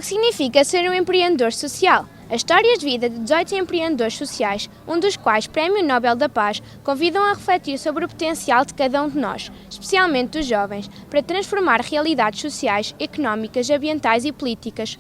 que significa ser um empreendedor social? As histórias de vida de 18 empreendedores sociais, um dos quais Prémio Nobel da Paz, convidam a refletir sobre o potencial de cada um de nós, especialmente dos jovens, para transformar realidades sociais, económicas, ambientais e políticas.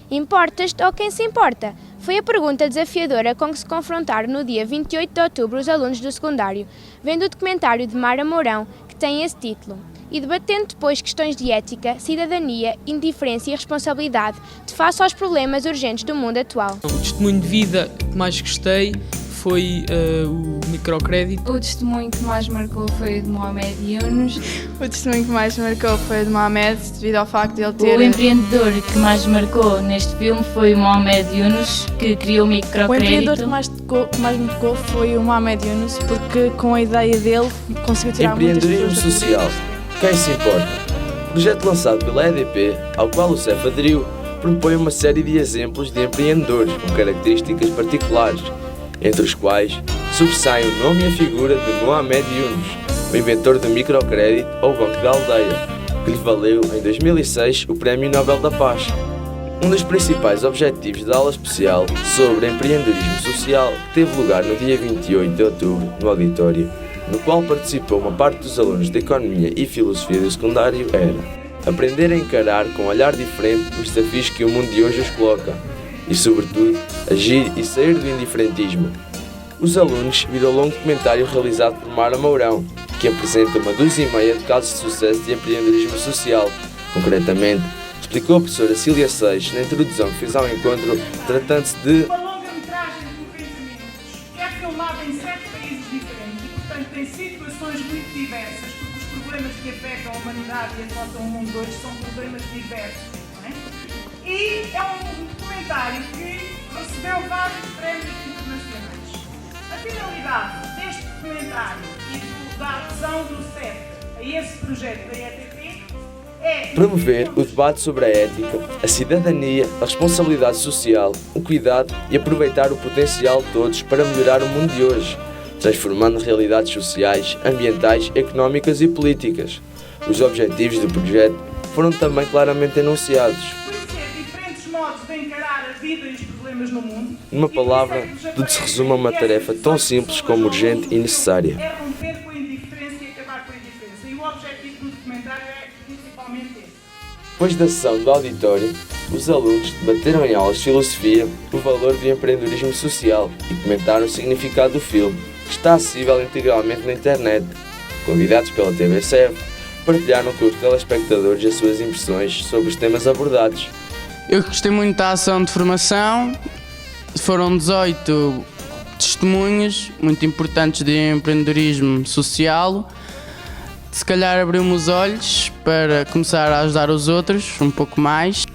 Importas-te ou quem se importa? Foi a pergunta desafiadora com que se confrontaram no dia 28 de outubro os alunos do secundário, vendo o documentário de Mara Mourão, que tem esse título, e debatendo depois questões de ética, cidadania, indiferença e responsabilidade de face aos problemas urgentes do mundo atual. O testemunho de vida que mais gostei foi o microcrédito. O testemunho que mais marcou foi o de Mohamed Yunus. O testemunho que mais marcou foi o de Mohamed, devido ao facto de ele ter... O empreendedor que mais marcou neste filme foi o Mohamed Yunus, que criou o microcrédito. O empreendedor que mais me tocou foi o Mohamed Yunus, porque com a ideia dele conseguiu tirar muitas pessoas... Empreendedorismo social. Quem se importa? O projeto lançado pela EDP, ao qual o CEF aderiu, propõe uma série de exemplos de empreendedores com características particulares, entre os quais sobressaem o nome e a figura de Mohamed Yunus, o inventor do microcrédito ou Banco da Aldeia, que lhe valeu em 2006 o Prémio Nobel da Paz. Um dos principais objetivos da aula especial sobre empreendedorismo social teve lugar no dia 28 de outubro no auditório, no qual participou uma parte dos alunos de Economia e Filosofia do secundário, era aprender a encarar com um olhar diferente os desafios que o mundo de hoje os coloca e, sobretudo, agir e sair do indiferentismo. Os alunos viram o longo documentário realizado por Mara Mourão, que apresenta uma dúzia e meia de casos de sucesso de empreendedorismo social. Concretamente, explicou a professora Cília Seixas na introdução que fez ao encontro, tratando-se de uma longa-metragem de 90 minutos, que é filmada em 7 países diferentes e, portanto, tem situações muito diversas, porque os problemas que afetam a humanidade e afetam o mundo hoje são problemas diversos, não é? E é um documentário que recebeu vários prémios internacionais. A finalidade deste documentário e da adesão do CEF a esse projeto da EDP é promover o debate sobre a ética, a cidadania, a responsabilidade social, o cuidado e aproveitar o potencial de todos para melhorar o mundo de hoje, transformando realidades sociais, ambientais, económicas e políticas. Os objetivos do projeto foram também claramente enunciados. conhecer diferentes modos de encarar a vida e os problemas no mundo. Numa palavra, tudo se resume a uma tarefa tão simples como urgente e necessária. É romper com a indiferença e acabar com a indiferença. E o objetivo do documentário é principalmente esse. Depois da sessão do auditório, os alunos debateram em aulas de filosofia o valor do empreendedorismo social e comentaram o significado do filme, que está acessível integralmente na internet. Convidados pela TVCEF, partilharam com os telespectadores as suas impressões sobre os temas abordados. Eu gostei muito da ação de formação, foram 18 testemunhos muito importantes de empreendedorismo social. Se calhar abriu-me os olhos para começar a ajudar os outros um pouco mais.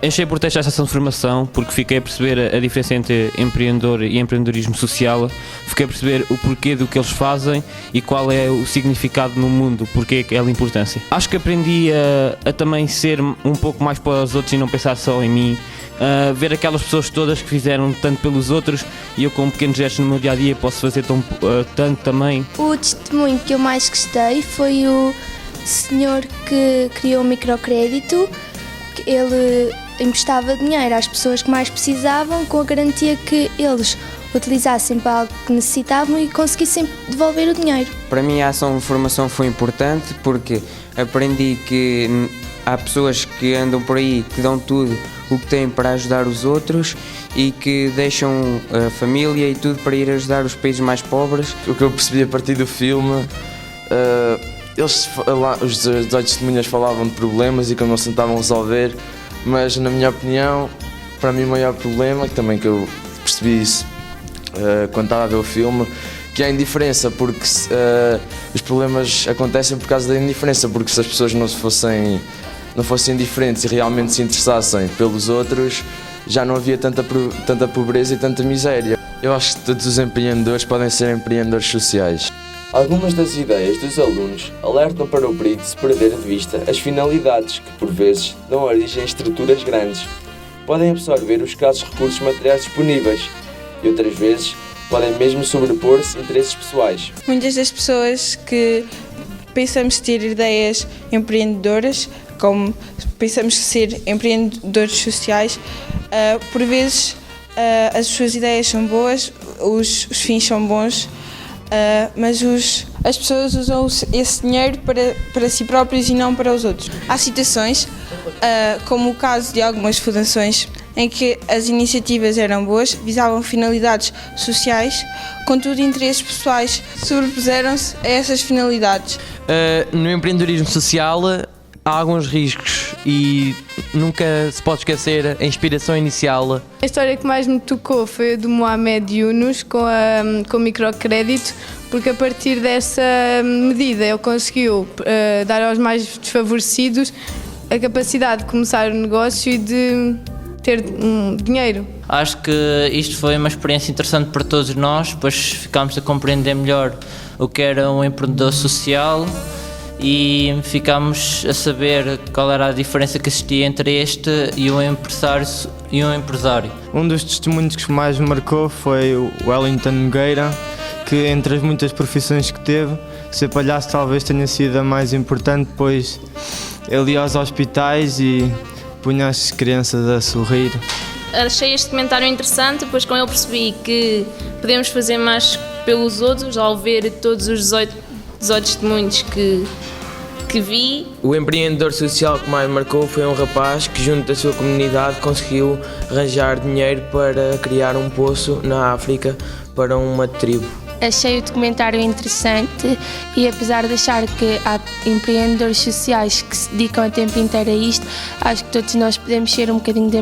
Achei importante esta ação de formação porque fiquei a perceber a diferença entre empreendedor e empreendedorismo social, fiquei a perceber o porquê do que eles fazem e qual é o significado no mundo, porque é aquela importância. Acho que aprendi a também ser um pouco mais para os outros e não pensar só em mim, ver aquelas pessoas todas que fizeram tanto pelos outros e eu com pequenos gestos no meu dia-a-dia posso fazer tanto também. O testemunho que eu mais gostei foi o senhor que criou o microcrédito. Ele emprestava dinheiro às pessoas que mais precisavam, com a garantia que eles utilizassem para algo que necessitavam e conseguissem devolver o dinheiro. Para mim a ação de formação foi importante porque aprendi que há pessoas que andam por aí que dão tudo o que têm para ajudar os outros e que deixam a família e tudo para ir ajudar os países mais pobres. O que eu percebi a partir do filme, os 18 testemunhas falavam de problemas e que não se tentavam resolver, mas na minha opinião, para mim o maior problema, que também que eu percebi isso quando estava a ver o filme, que é a indiferença, porque os problemas acontecem por causa da indiferença, porque se as pessoas não fossem indiferentes e realmente se interessassem pelos outros, já não havia tanta pobreza e tanta miséria. Eu acho que todos os empreendedores podem ser empreendedores sociais. Algumas das ideias dos alunos alertam para o perigo de se perder de vista as finalidades que, por vezes, dão origem a estruturas grandes. Podem absorver os escassos recursos materiais disponíveis e, outras vezes, podem mesmo sobrepor-se interesses pessoais. Muitas das pessoas que pensamos ter ideias empreendedoras como pensamos que ser empreendedores sociais, por vezes as suas ideias são boas, os fins são bons, mas as pessoas usam esse dinheiro para si próprios e não para os outros. Há situações, como o caso de algumas fundações, em que as iniciativas eram boas, visavam finalidades sociais, contudo interesses pessoais sobrepuseram-se a essas finalidades. No empreendedorismo social há alguns riscos e nunca se pode esquecer a inspiração inicial. A história que mais me tocou foi a do Mohamed Yunus com o microcrédito, porque a partir dessa medida ele conseguiu dar aos mais desfavorecidos a capacidade de começar um negócio e de ter dinheiro. Acho que isto foi uma experiência interessante para todos nós, pois ficámos a compreender melhor o que era um empreendedor social e ficámos a saber qual era a diferença que existia entre este e um empresário. Um dos testemunhos que mais me marcou foi o Wellington Nogueira, que entre as muitas profissões que teve, ser palhaço talvez tenha sido a mais importante, pois ele ia aos hospitais e punha as crianças a sorrir. Achei este comentário interessante, pois com ele percebi que podemos fazer mais pelos outros ao ver todos os 18 testemunhos que vi. O empreendedor social que mais marcou foi um rapaz que, junto da sua comunidade, conseguiu arranjar dinheiro para criar um poço na África para uma tribo. Achei o documentário interessante e, apesar de achar que há empreendedores sociais que se dedicam a tempo inteiro a isto, acho que todos nós podemos ser um bocadinho de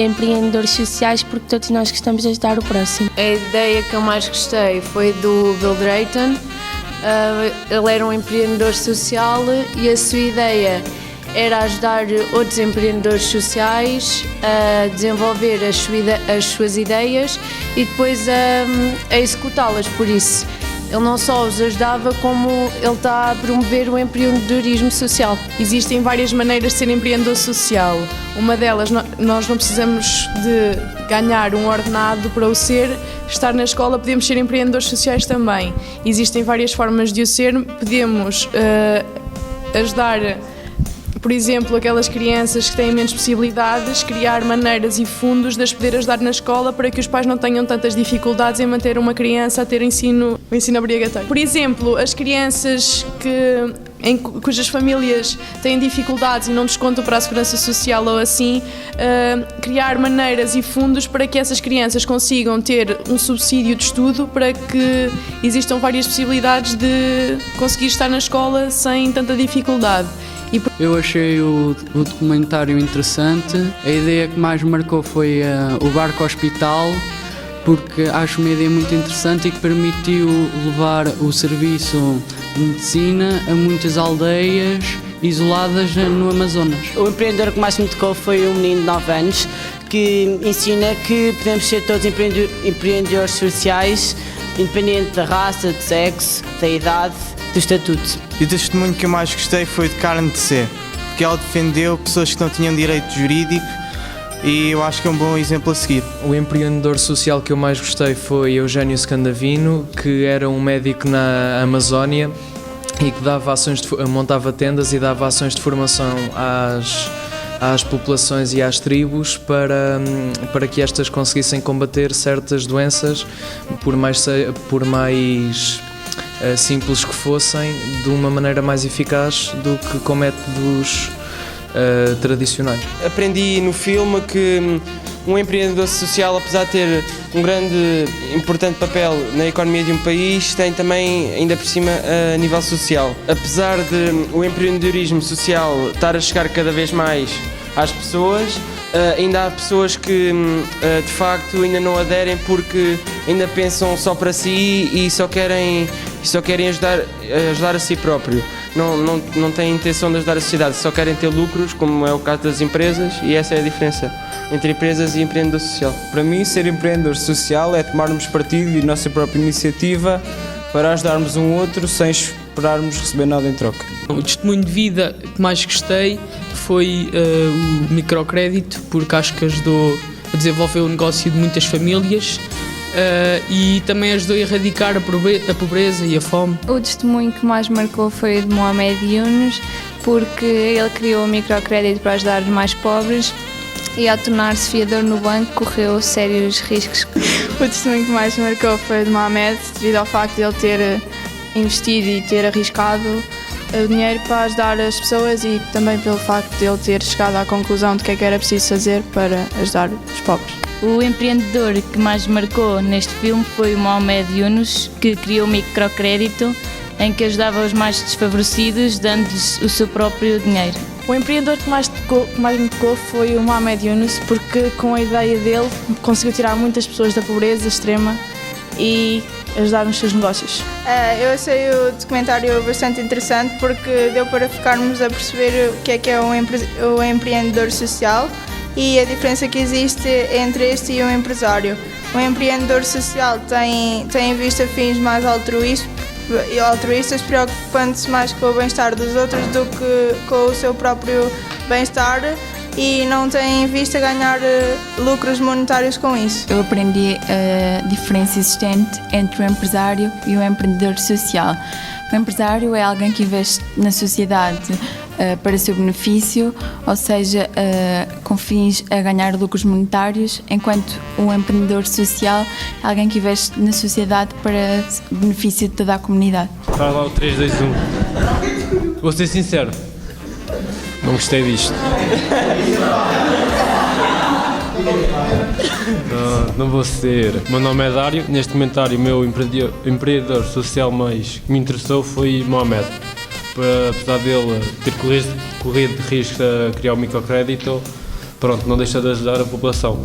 empreendedores sociais, porque todos nós gostamos de ajudar o próximo. A ideia que eu mais gostei foi do Bill Drayton. Ele era um empreendedor social e a sua ideia era ajudar outros empreendedores sociais a desenvolver as suas ideias e depois a executá-las. Por isso, ele não só os ajudava, como ele está a promover o empreendedorismo social. Existem várias maneiras de ser empreendedor social. Uma delas, nós não precisamos de ganhar um ordenado para o ser. Estar na escola, podemos ser empreendedores sociais também. Existem várias formas de o ser. Podemos ajudar, por exemplo, aquelas crianças que têm menos possibilidades, criar maneiras e fundos de as poder ajudar na escola para que os pais não tenham tantas dificuldades em manter uma criança a ter o ensino obrigatório. Por exemplo, as crianças cujas famílias têm dificuldades e não descontam para a segurança social ou assim, criar maneiras e fundos para que essas crianças consigam ter um subsídio de estudo para que existam várias possibilidades de conseguir estar na escola sem tanta dificuldade. Eu achei o documentário interessante. A ideia que mais me marcou foi o barco hospital, porque acho uma ideia muito interessante e que permitiu levar o serviço de medicina a muitas aldeias isoladas no Amazonas. O empreendedor que mais me tocou foi um menino de 9 anos que ensina que podemos ser todos empreendedores sociais, independente da raça, do sexo, da idade, do estatuto. E o testemunho que eu mais gostei foi de Carne de C, porque ela defendeu pessoas que não tinham direito jurídico e eu acho que é um bom exemplo a seguir. O empreendedor social que eu mais gostei foi Eugênio Scandavino, que era um médico na Amazónia e que montava tendas e dava ações de formação às populações e às tribos para que estas conseguissem combater certas doenças, por mais simples que fossem, de uma maneira mais eficaz do que com métodos tradicionais. Aprendi no filme que um empreendedor social, apesar de ter um grande, importante papel na economia de um país, tem também, ainda por cima, a nível social. Apesar de o empreendedorismo social estar a chegar cada vez mais às pessoas, ainda há pessoas que de facto ainda não aderem porque ainda pensam só para si e só querem ajudar a si próprio. Não têm intenção de ajudar a sociedade, só querem ter lucros, como é o caso das empresas, e essa é a diferença entre empresas e empreendedor social. Para mim, ser empreendedor social é tomarmos partido de nossa própria iniciativa para ajudarmos um outro sem esperarmos receber nada em troca. O testemunho de vida que mais gostei foi o microcrédito, porque acho que ajudou a desenvolver o negócio de muitas famílias e também ajudou a erradicar a pobreza e a fome. O testemunho que mais marcou foi o de Mohamed Yunus, porque ele criou o microcrédito para ajudar os mais pobres e ao tornar-se fiador no banco correu sérios riscos. O testemunho que mais me marcou foi o de Mohamed, devido ao facto de ele ter investido e ter arriscado o dinheiro para ajudar as pessoas e também pelo facto de ele ter chegado à conclusão de que é que era preciso fazer para ajudar os pobres. O empreendedor que mais marcou neste filme foi o Mohamed Yunus, que criou o microcrédito em que ajudava os mais desfavorecidos, dando-lhes o seu próprio dinheiro. O empreendedor que mais me tocou foi o Mohamed Yunus, porque com a ideia dele conseguiu tirar muitas pessoas da pobreza extrema e ajudar nos seus negócios. Eu achei o documentário bastante interessante porque deu para ficarmos a perceber o que é o empreendedor social e a diferença que existe entre este e um empresário. O empreendedor social tem em vista fins mais altruístas, preocupando-se mais com o bem-estar dos outros do que com o seu próprio bem-estar e não tem em vista ganhar lucros monetários com isso. Eu aprendi a diferença existente entre o empresário e o empreendedor social. O empresário é alguém que investe na sociedade para seu benefício, ou seja, com fins a ganhar lucros monetários, enquanto o empreendedor social é alguém que investe na sociedade para benefício de toda a comunidade. Faz lá o 3, 2, 1. Vou ser sincero, não gostei disto. Não vou ser. O meu nome é Dário. Neste comentário, o meu empreendedor social mais que me interessou foi Mohamed. Apesar dele ter corrido risco a criar o microcrédito, pronto, não deixa de ajudar a população.